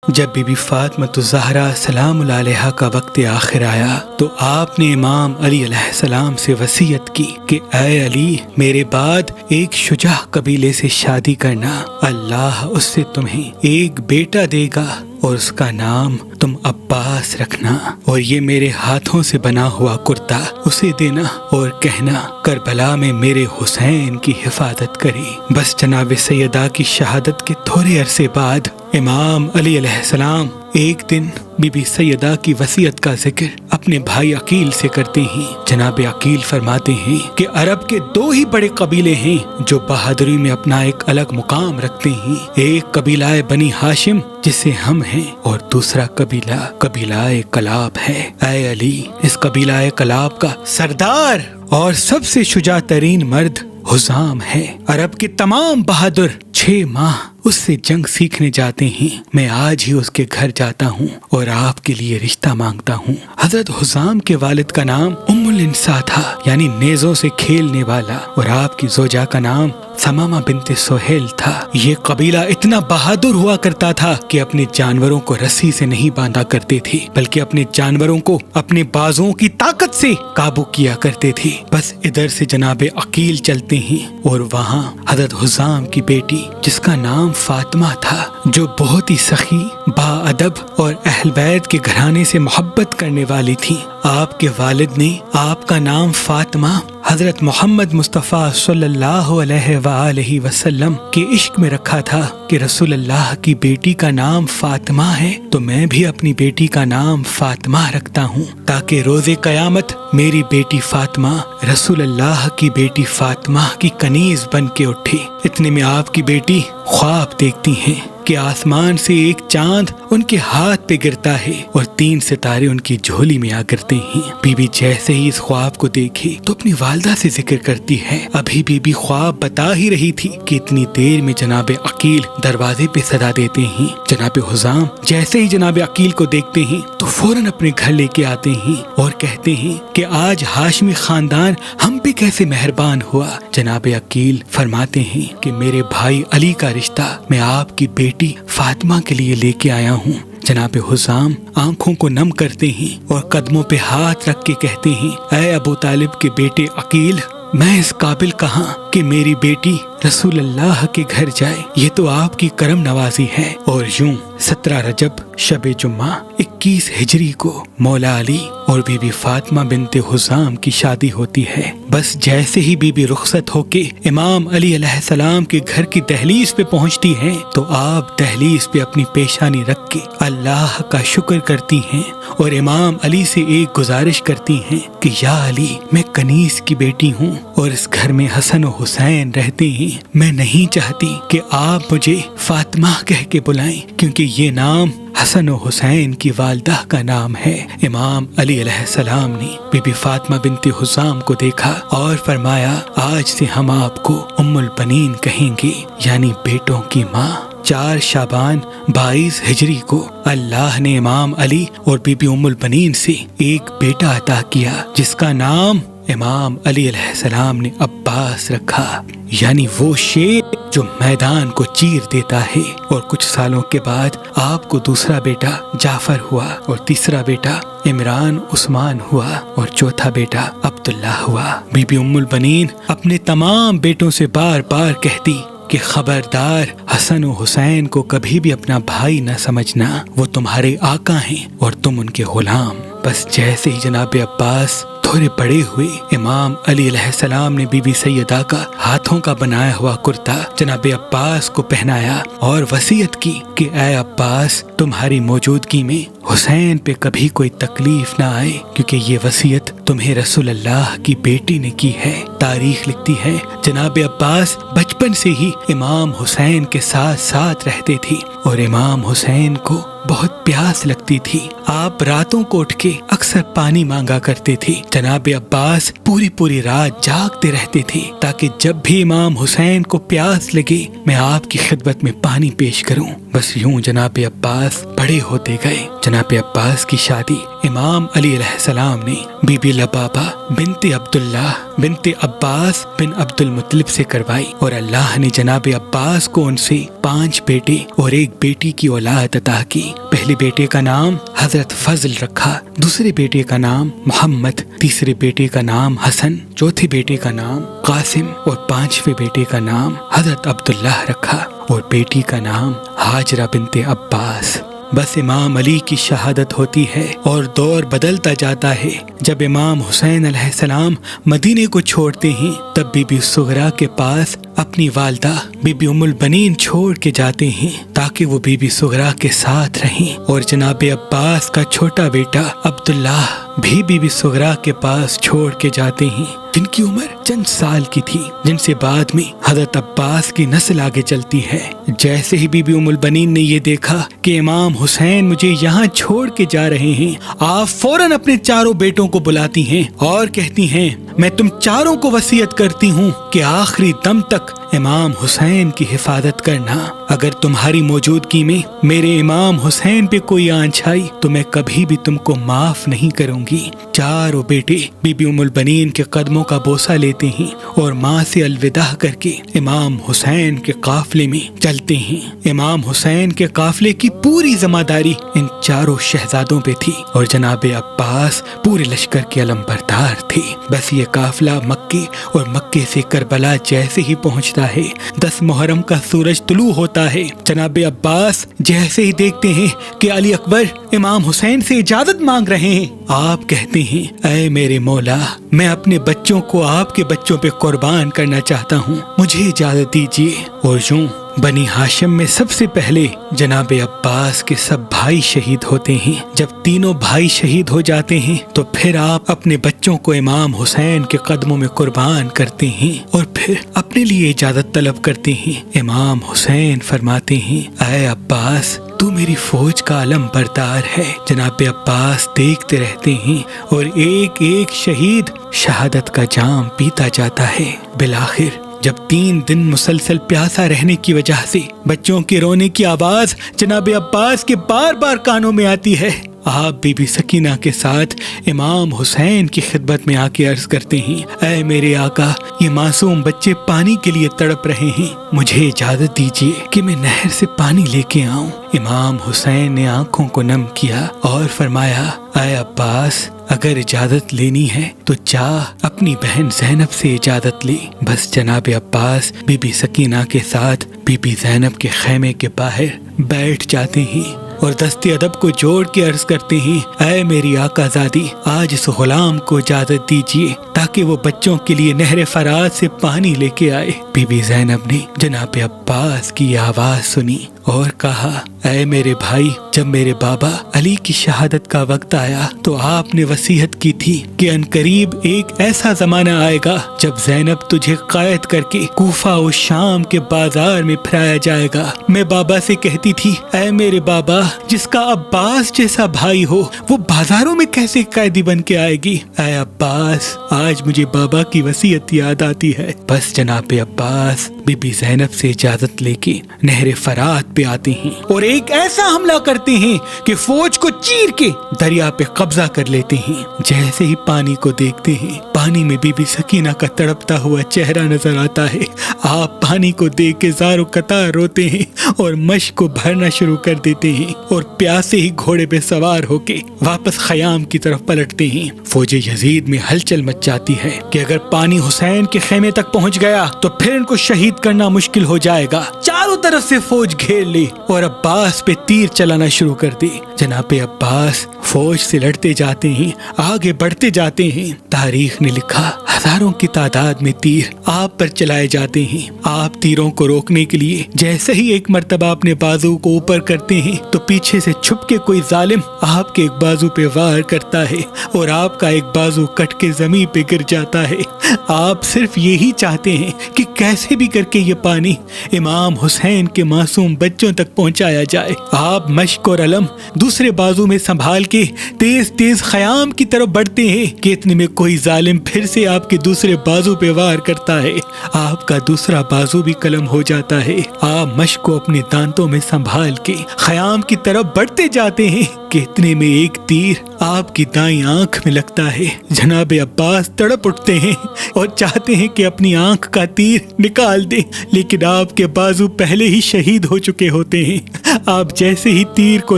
جب be be Fatima الزہرا سلام اللہ علیہا کا وقت آخر آیا تو آپ نے امام علی علیہ السلام سے وصیت کی کہ اے علی، میرے بعد ایک شجاع قبیلے سے شادی کرنا، اللہ اس سے تمہیں ایک بیٹا دے گا اور اس کا نام تم عباس رکھنا، اور یہ میرے ہاتھوں سے بنا ہوا کرتا اسے دینا اور کہنا کربلا میں میرے حسین کی حفاظت کرے۔ بس جناب سیدہ کی شہادت کے تھوڑے عرصے بعد امام علی علیہ السلام ایک دن بی بی سیدہ کی وصیت کا ذکر اپنے بھائی عقیل سے کرتے ہیں۔ جناب عقیل فرماتے ہیں کہ عرب کے دو ہی بڑے قبیلے ہیں جو بہادری میں اپنا ایک الگ مقام رکھتے ہیں، ایک قبیلہ بنی ہاشم جسے ہم ہیں، اور دوسرا قبیلہ کلاب ہے۔ اے علی، اس قبیلہ کلاب کا سردار اور سب سے شجاع ترین مرد حزام ہے۔ عرب کے تمام بہادر 6 ماہ اس سے جنگ سیکھنے جاتے ہیں۔ میں آج ہی اس کے گھر جاتا ہوں اور آپ کے لیے رشتہ مانگتا ہوں۔ حضرت حزام کے والد کا نام ام الانسا تھا، یعنی نیزوں سے کھیلنے والا، اور آپ کی زوجہ کا نام ثمامہ بنت سہیل تھا۔ یہ قبیلہ اتنا بہادر ہوا کرتا تھا کہ اپنے جانوروں کو رسی سے نہیں باندھا کرتے تھے، بلکہ اپنے جانوروں کو اپنے بازوں کی طاقت سے قابو کیا کرتے تھے۔ بس ادھر سے جناب عقیل چلتے ہیں اور وہاں حضرت حزام کی بیٹی جس کا نام فاطمہ تھا، جو بہت ہی سخی، باادب اور اہل بیت کے گھرانے سے محبت کرنے والی تھی، آپ کے والد نے آپ کا نام فاطمہ حضرت محمد مصطفیٰ صلی اللہ علیہ وآلہ وسلم کے عشق میں رکھا تھا کہ رسول اللہ کی بیٹی کا نام فاطمہ ہے تو میں بھی اپنی بیٹی کا نام فاطمہ رکھتا ہوں، تاکہ روز قیامت میری بیٹی فاطمہ رسول اللہ کی بیٹی فاطمہ کی کنیز بن کے اٹھے۔ اتنے میں آپ کی بیٹی خواب دیکھتی ہیں کہ آسمان سے ایک چاند ان کے ہاتھ پہ گرتا ہے اور 3 ستارے ان کی جھولی میں آ گرتے ہیں۔ بی بی جیسے ہی اس خواب کو دیکھی تو اپنی والدہ سے ذکر کرتی ہے۔ ابھی بی بی خواب بتا ہی رہی تھی کہ اتنی دیر میں جناب عقیل دروازے پہ صدا دیتے ہیں۔ جناب حزام جیسے ہی جناب عقیل کو دیکھتے ہیں تو فوراً اپنے گھر لے کے آتے ہیں اور کہتے ہیں کہ آج ہاشمی خاندان ہم پہ کیسے مہربان ہوا۔ جناب عقیل فرماتے ہیں کہ میرے بھائی علی کا رشتہ میں آپ کی بیٹی فاطمہ کے لیے لے کے آیا ہوں۔ جناب حزام آنکھوں کو نم کرتے ہیں اور قدموں پہ ہاتھ رکھ کے کہتے ہیں، اے ابو طالب کے بیٹے عقیل، میں اس قابل کہاں کہ میری بیٹی رسول اللہ کے گھر جائے، یہ تو آپ کی کرم نوازی ہے۔ اور یوں 17 رجب شب جمعہ 21 ہجری کو مولا علی اور بی بی فاطمہ بنت حزام کی شادی ہوتی ہے۔ بس جیسے ہی بی بی رخصت ہو کے امام علی علیہ السلام کے گھر کی دہلیز پہ پہنچتی ہیں تو آپ دہلیز پہ اپنی پیشانی رکھ کے اللہ کا شکر کرتی ہیں اور امام علی سے ایک گزارش کرتی ہیں کہ یا علی، میں کنیز کی بیٹی ہوں اور اس گھر میں حسن و حسین رہتے ہیں، میں نہیں چاہتی کہ آپ مجھے فاطمہ کہہ کے بلائیں، کیونکہ یہ نام حسن و حسین کی والدہ کا نام ہے۔ امام علی علیہ السلام نے بی بی فاطمہ بنت حزام کو دیکھا اور فرمایا، آج سے ہم آپ کو ام البنین کہیں گے، یعنی بیٹوں کی ماں۔ 4 شعبان 22 ہجری کو اللہ نے امام علی اور بی بی ام البنین سے ایک بیٹا عطا کیا جس کا نام امام علی علیہ السلام نے عباس رکھا، یعنی وہ شیر جو میدان کو چیر دیتا ہے۔ اور کچھ سالوں کے بعد آپ کو دوسرا بیٹا جعفر ہوا اور تیسرا بیٹا عمران عثمان ہوا اور چوتھا بیٹا عبداللہ ہوا۔ بی بی ام البنین اپنے تمام بیٹوں سے بار بار کہتی کہ خبردار، حسن و حسین کو کبھی بھی اپنا بھائی نہ سمجھنا، وہ تمہارے آقا ہیں اور تم ان کے غلام۔ بس جیسے ہی جناب عباس تھوڑے بڑے ہوئے، امام علی علیہ السلام نے بی بی سیدہ کا ہاتھوں کا بنایا ہوا کرتا جناب عباس کو پہنایا اور وصیت کی کہ اے عباس، تمہاری موجودگی میں حسین پہ کبھی کوئی تکلیف نہ آئے، کیونکہ یہ وصیت تمہیں رسول اللہ کی بیٹی نے کی ہے۔ تاریخ لکھتی ہے جناب عباس بچپن سے ہی امام حسین کے ساتھ ساتھ رہتے تھے اور امام حسین کو بہت پیاس لگتی تھی۔ آپ راتوں کو اٹھ کے اکثر پانی مانگا کرتے تھے۔ جناب عباس پوری رات جاگتے رہتے تھے تاکہ جب بھی امام حسین کو پیاس لگے میں آپ کی خدمت میں پانی پیش کروں۔ بس یوں جناب عباس بڑے ہوتے گئے۔ جناب عباس کی شادی امام علی علیہ السلام نے بی بی لبابہ بنت عبداللہ بنت عباس بن عبد المطلب سے کروائی، اور اللہ نے جناب عباس کو ان سے 5 بیٹے اور 1 بیٹی کی اولاد عطا کی۔ پہلے بیٹے کا نام حضرت فضل رکھا، دوسرے بیٹے کا نام محمد، تیسرے بیٹے کا نام حسن، چوتھے بیٹے کا نام قاسم اور 5ویں بیٹے کا نام حضرت عبداللہ رکھا، اور بیٹی کا نام ہاجرہ بنت عباس۔ بس امام علی کی شہادت ہوتی ہے اور دور بدلتا جاتا ہے۔ جب امام حسین علیہ السلام مدینے کو چھوڑتے ہیں تب بی بی صغرا کے پاس اپنی والدہ بی بی ام البنین چھوڑ کے جاتے ہیں تاکہ وہ بی بی صغرا کے ساتھ رہیں، اور جناب عباس کا چھوٹا بیٹا عبداللہ بھی بی بی صغرا کے پاس چھوڑ کے جاتے ہیں، جن کی عمر چند سال کی تھی، جن سے بعد میں حضرت عباس کی نسل آگے چلتی ہے۔ جیسے ہی بی بی ام البنین نے یہ دیکھا کہ امام حسین مجھے یہاں چھوڑ کے جا رہے ہیں، آپ فوراً اپنے چاروں بیٹوں کو بلاتی ہیں اور کہتی ہیں میں تم چاروں کو وصیت کرتی ہوں کہ آخری دم تک امام حسین کی حفاظت کرنا۔ اگر تمہاری موجودگی میں میرے امام حسین پہ کوئی آنچ آئی تو میں کبھی بھی تم کو معاف نہیں کروں گی۔ چاروں بیٹے بی بی ام البنین کے قدموں کا بوسہ لیتے ہیں اور ماں سے الوداع کر کے امام حسین کے قافلے میں چلتے ہیں۔ امام حسین کے قافلے کی پوری ذمہ داری ان چاروں شہزادوں پہ تھی، اور جناب عباس پورے لشکر کے علم بردار تھے۔ بس یہ قافلہ مکے اور مکے سے کربلا جیسے ہی پہنچتا ہے، 10 محرم کا سورج طلوع ہوتا ہے، جناب عباس جیسے ہی دیکھتے ہیں کہ علی اکبر امام حسین سے اجازت مانگ رہے ہیں، آپ کہتے ہیں اے میرے مولا، میں اپنے بچوں کو آپ کے بچوں پہ قربان کرنا چاہتا ہوں، مجھے اجازت دیجیے۔ اور یوں بنی ہاشم میں سب سے پہلے جناب عباس کے سب بھائی شہید ہوتے ہیں۔ جب تینوں بھائی شہید ہو جاتے ہیں تو پھر آپ اپنے بچوں کو امام حسین کے قدموں میں قربان کرتے ہیں اور پھر اپنے لیے اجازت طلب کرتے ہیں۔ امام حسین فرماتے ہیں اے عباس، تو میری فوج کا علم بردار ہے۔ جناب عباس دیکھتے رہتے ہیں اور ایک ایک شہید شہادت کا جام پیتا جاتا ہے۔ بالآخر جب 3 دن مسلسل پیاسا رہنے کی وجہ سے بچوں کے رونے کی آواز جناب عباس کے بار بار کانوں میں آتی ہے، آپ بی بی سکینہ کے ساتھ امام حسین کی خدمت میں آ کے عرض کرتے ہیں اے میرے آقا، یہ معصوم بچے پانی کے لیے تڑپ رہے ہیں، مجھے اجازت دیجیے کہ میں نہر سے پانی لے کے آؤں۔ امام حسین نے آنکھوں کو نم کیا اور فرمایا اے عباس، اگر اجازت لینی ہے تو جا اپنی بہن زینب سے اجازت لے۔ بس جناب عباس بی بی سکینہ کے ساتھ بی بی زینب کے خیمے کے باہر بیٹھ جاتے ہیں اور دست ادب کو جوڑ کے عرض کرتے ہیں اے میری آقا زادی، آج اس غلام کو اجازت دیجیے تاکہ وہ بچوں کے لیے نہر فرات سے پانی لے کے آئے۔ بی بی زینب نے جناب عباس کی آواز سنی اور کہا اے میرے بھائی، جب میرے بابا علی کی شہادت کا وقت آیا تو آپ نے وصیت کی تھی کہ عنقریب ایک ایسا زمانہ آئے گا جب زینب تجھے قید کر کے کوفہ و شام کے بازار میں پھرایا جائے گا۔ میں بابا سے کہتی تھی اے میرے بابا، جس کا عباس جیسا بھائی ہو وہ بازاروں میں کیسے قیدی بن کے آئے گی؟ اے عباس، آج مجھے بابا کی وصیت یاد آتی ہے۔ بس جناب عباس بی بی زینب سے اجازت لے کے نہر فرات پہ آتے ہیں اور ایک ایسا حملہ کرتے ہیں کہ فوج کو چیر کے دریا پہ قبضہ کر لیتے ہیں۔ جیسے ہی پانی کو دیکھتے ہیں، پانی میں بی بی سکینہ کا تڑپتا ہوا چہرہ نظر آتا ہے۔ آپ پانی کو دیکھ کے زار و قطار روتے ہیں اور مشک کو بھرنا شروع کر دیتے ہیں اور پیاسے ہی گھوڑے پہ سوار ہو کے واپس خیام کی طرف پلٹتے ہیں۔ فوج یزید میں ہلچل مچ جاتی ہے کہ اگر پانی حسین کے خیمے تک پہنچ گیا تو پھر ان کو شہید کرنا مشکل ہو جائے گا۔ چاروں طرف سے فوج گھیر لے اور عباس پہ تیر چلانا شروع کر دے۔ جناب عباس فوج سے لڑتے جاتے ہیں، آگے بڑھتے جاتے ہیں۔ تاریخ نے لکھا ہزاروں کی تعداد میں تیر آپ پر چلائے جاتے ہیں۔ آپ تیروں کو روکنے کے لیے جیسے ہی ایک مرتبہ اپنے بازو کو اوپر کرتے ہیں تو پیچھے سے چھپ کے کوئی ظالم آپ کے ایک بازو پہ وار کرتا ہے اور آپ کا ایک بازو کٹ کے زمین پہ گر جاتا ہے۔ آپ صرف یہی چاہتے ہیں کہ کیسے بھی کر کے یہ پانی امام حسین کے معصوم بچوں تک پہنچایا جائے۔ آپ مشک اور علم دوسرے بازو میں سنبھال کے تیز تیز خیام کی طرف بڑھتے ہیں کہ اتنے میں کوئی ظالم پھر سے آپ کے دوسرے بازو پہ وار کرتا ہے۔ آپ کا دوسرا بازو بھی قلم ہو جاتا ہے۔ آپ مشک کو اپنے دانتوں میں سنبھال کے خیام کی طرف بڑھتے جاتے ہیں کہ اتنے میں ایک تیر آپ کی دائیں آنکھ میں لگتا ہے۔ جناب عباس تڑپ اٹھتے ہیں اور چاہتے ہیں کہ اپنی آنکھ کا تیر نکال دیں، لیکن آپ کے بازو پہلے ہی شہید ہو چکے ہوتے ہیں۔ آپ جیسے ہی تیر کو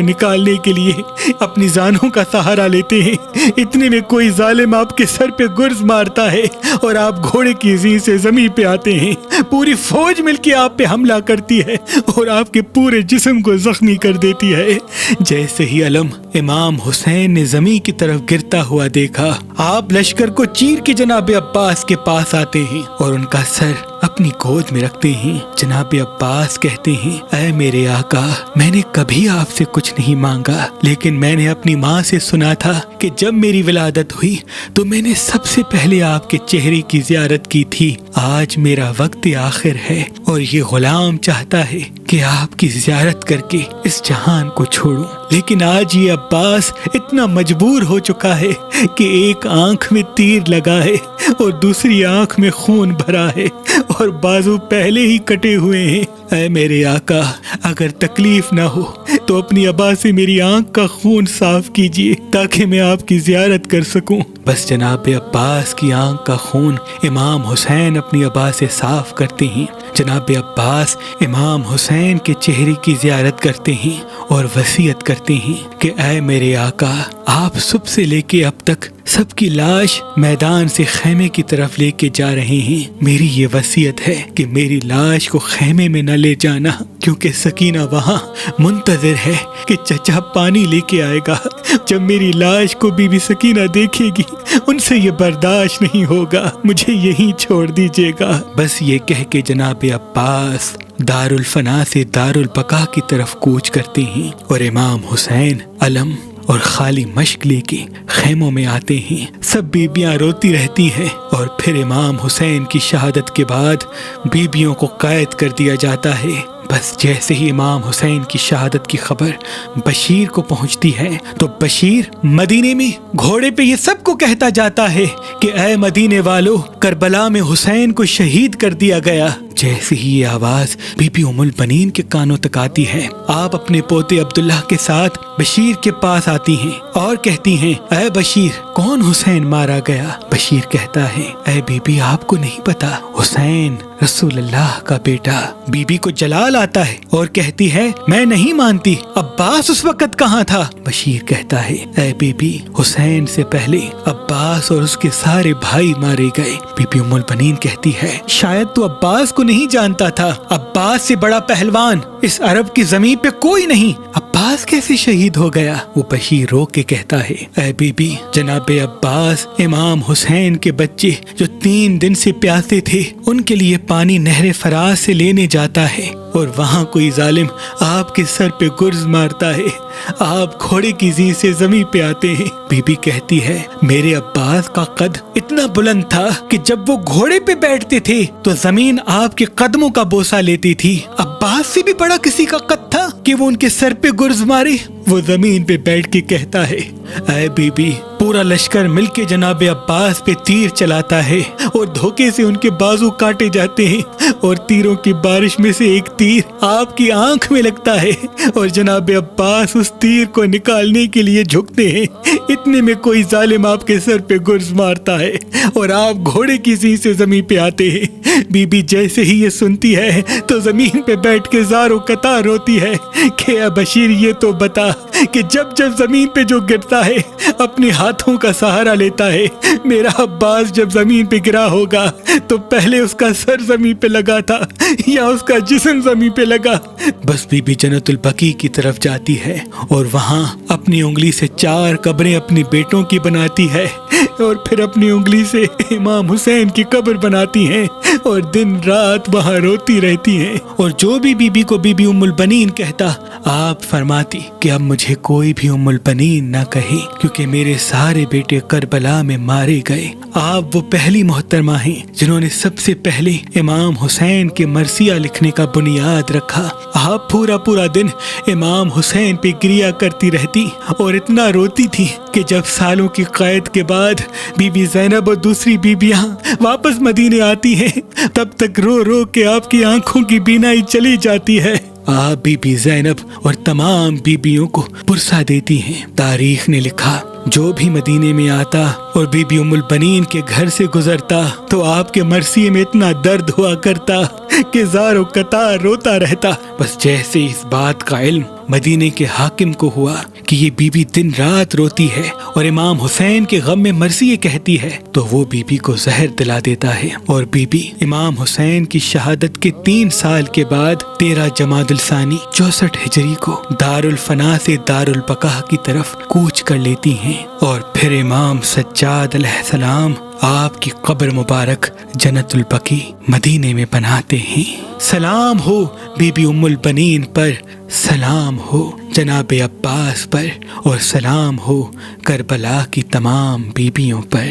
نکالنے کے لیے اپنی زانوں کا سہارا لیتے ہیں، اتنے میں کوئی ظالم آپ کے سر پہ گرز مارتا ہے اور آپ گھوڑے کی زین سے زمین پہ آتے ہیں۔ پوری فوج مل کے آپ پہ حملہ کرتی ہے اور آپ کے پورے جسم کو زخمی کر دیتی ہے۔ جیسے ہی علم امام حسین نے زمین کی طرف گرتا ہوا دیکھا، آپ لشکر کو چیر کے جناب عباس کے پاس آتے ہیں اور ان کا سر اپنی گود میں رکھتے ہیں۔ جناب عباس کہتے ہیں، اے میرے آقا، میں نے کبھی آپ سے کچھ نہیں مانگا، لیکن میں نے اپنی ماں سے سنا تھا کہ جب میری ولادت ہوئی تو میں نے سب سے پہلے آپ کے چہرے کی زیارت کی تھی۔ آج میرا وقت آخر ہے اور یہ غلام چاہتا ہے کہ آپ کی زیارت کر کے اس جہان کو چھوڑوں، لیکن آج یہ عباس اتنا مجبور ہو چکا ہے کہ ایک آنکھ میں تیر لگا ہے اور دوسری آنکھ میں خون بھرا ہے اور بازو پہلے ہی کٹے ہوئے ہیں۔ اے میرے آقا، اگر تکلیف نہ ہو تو اپنی ابا سے میری آنکھ کا خون صاف کیجیے تاکہ میں آپ کی زیارت کر سکوں۔ بس جناب عباس کی آنکھ کا خون امام حسین اپنی ابا سے صاف کرتے ہیں۔ جناب عباس امام حسین کے چہرے کی زیارت کرتے ہیں اور وصیت کرتے ہیں کہ اے میرے آقا، آپ صبح سے لے کے اب تک سب کی لاش میدان سے خیمے کی طرف لے کے جا رہے ہیں۔ میری یہ وصیت ہے کہ میری لاش کو خیمے میں نہ لے جانا، کیونکہ سکینہ وہاں منتظر ہے کہ چچا پانی لے کے آئے گا۔ جب میری لاش کو بی بی سکینہ دیکھے گی ان سے یہ برداشت نہیں ہوگا، مجھے یہیں چھوڑ دیجیے گا۔ بس یہ کہہ کے جناب عباس دارالفنا سے دارالبقا کی طرف کوچ کرتے ہیں اور امام حسین علم اور خالی مشک لے کے خیموں میں آتے ہیں۔ سب بیبیاں روتی رہتی ہیں اور پھر امام حسین کی شہادت کے بعد بیبیوں کو قید کر دیا جاتا ہے۔ بس جیسے ہی امام حسین کی شہادت کی خبر بشیر کو پہنچتی ہے تو بشیر مدینے میں گھوڑے پہ یہ سب کو کہتا جاتا ہے کہ اے مدینے والو، کربلا میں حسین کو شہید کر دیا گیا۔ جیسے ہی یہ آواز بی بی ام البنین کے کانوں تک آتی ہے، آپ اپنے پوتے عبداللہ کے ساتھ بشیر کے پاس آتی ہیں اور کہتی ہیں، اے بشیر، کون حسین مارا گیا؟ بشیر کہتا ہے، اے بی بی، آپ کو نہیں پتا، حسین رسول اللہ کا بیٹا۔ بی بی کو جلال آتا ہے اور کہتی ہے، میں نہیں مانتی، عباس اس وقت کہاں تھا؟ بشیر کہتا ہے، اے بی بی، حسین سے پہلے عباس اور اس کے سارے بھائی مارے گئے۔ بی بی ام البنین کہتی ہے، شاید تو عباس کو نہیں جانتا تھا، عباس سے بڑا پہلوان اس عرب کی زمین پہ کوئی نہیں، عباس کیسے شہید ہو گیا؟ وہ بشیر رو کے کہتا ہے، اے بی بی، جناب عباس امام حسین کے بچے جو 3 دن سے پیاسے تھے ان کے لیے پانی نہر فراز سے لینے جاتا ہے اور وہاں کوئی ظالم آپ کے سر پہ گرز مارتا ہے، آپ گھوڑے کی زین سے زمین پہ آتے ہیں۔ بی بی کہتی ہے، میرے عباس کا قد اتنا بلند تھا کہ جب وہ گھوڑے پہ بیٹھتے تھے تو زمین آپ کے قدموں کا بوسہ لیتی تھی۔ عباس سے بھی بڑا کسی کا قد تھا کہ وہ ان کے سر پہ گرز مارے؟ وہ زمین پہ بیٹھ کے کہتا ہے، اے بی بی، پورا لشکر مل کے جناب عباس پہ تیر چلاتا ہے اور دھوکے سے ان کے بازو کاٹے جاتے ہیں اور تیروں کی بارش میں سے ایک تیر آپ کی آنکھ میں لگتا ہے اور جناب عباس اس تیر کو نکالنے کے لیے جھکتے ہیں۔ اتنے میں کوئی ظالم آپ کے سر پہ گرز مارتا ہے اور آپ گھوڑے کی زین سے زمین پہ آتے ہیں۔ بی بی جیسے ہی یہ سنتی ہے تو زمین پہ بیٹھ کے زار و قطار روتی ہے کہ اے بشیر، یہ تو بتا کہ جب جب زمین پہ جو گرتا ہے اپنے ہاتھوں کا سہارا لیتا ہے، میرا عباس جب زمین پہ گرا ہوگا تو پہلے اس کا سر زمین پہ لگا تھا یا اس کا جسم زمین پہ لگا؟ بس بی بی جنت البقیع کی طرف جاتی ہے اور وہاں اپنی انگلی سے 4 قبریں اپنی بیٹوں کی بناتی ہے اور پھر اپنی انگلی سے امام حسین کی قبر بناتی ہیں اور دن رات وہاں روتی رہتی ہیں۔ اور جو بھی بی بی کو بی بی ام البنین کہتا، آپ فرماتی کہ اب مجھے کوئی بھی ام البنین نہ کہے، کیونکہ میرے سارے بیٹے کربلا میں مارے گئے۔ آپ وہ پہلی محترمہ ہیں جنہوں نے سب سے پہلے امام حسین کے مرثیہ لکھنے کا بنیاد رکھا۔ آپ پورا دن امام حسین پہ گریا کرتی رہتی اور اتنا روتی تھی کہ جب سالوں کی قید کے بعد بی بی زینب اور دوسری بیبیاں واپس مدینے آتی ہیں تب تک رو رو کے آپ کی آنکھوں کی بینائی چلی جاتی ہے۔ آپ بی بی زینب اور تمام بیبیوں کو پرسہ دیتی ہیں۔ تاریخ نے لکھا جو بھی مدینے میں آتا اور بی بی ام البنین کے گھر سے گزرتا تو آپ کے مرثیے میں اتنا درد ہوا کرتا کہ زار و قطار روتا رہتا۔ بس جیسے اس بات کا علم مدینے کے حاکم کو ہوا کہ یہ بی بی دن رات روتی ہے اور امام حسین کے غم میں مرثیے کہتی ہے، تو وہ بی بی کو زہر دلا دیتا ہے، اور بی بی امام حسین کی شہادت کے 3 سال کے بعد 13 جمادی الثانی 64 ہجری کو دارالفنا سے دارالبقاء کی طرف کوچ کر لیتی ہیں، اور پھر امام سجاد علیہ السلام آپ کی قبر مبارک جنت البقیع مدینے میں بناتے ہیں۔ سلام ہو بی بی ام البنین پر، سلام ہو جناب عباس پر، اور سلام ہو کربلا کی تمام بیبیوں پر۔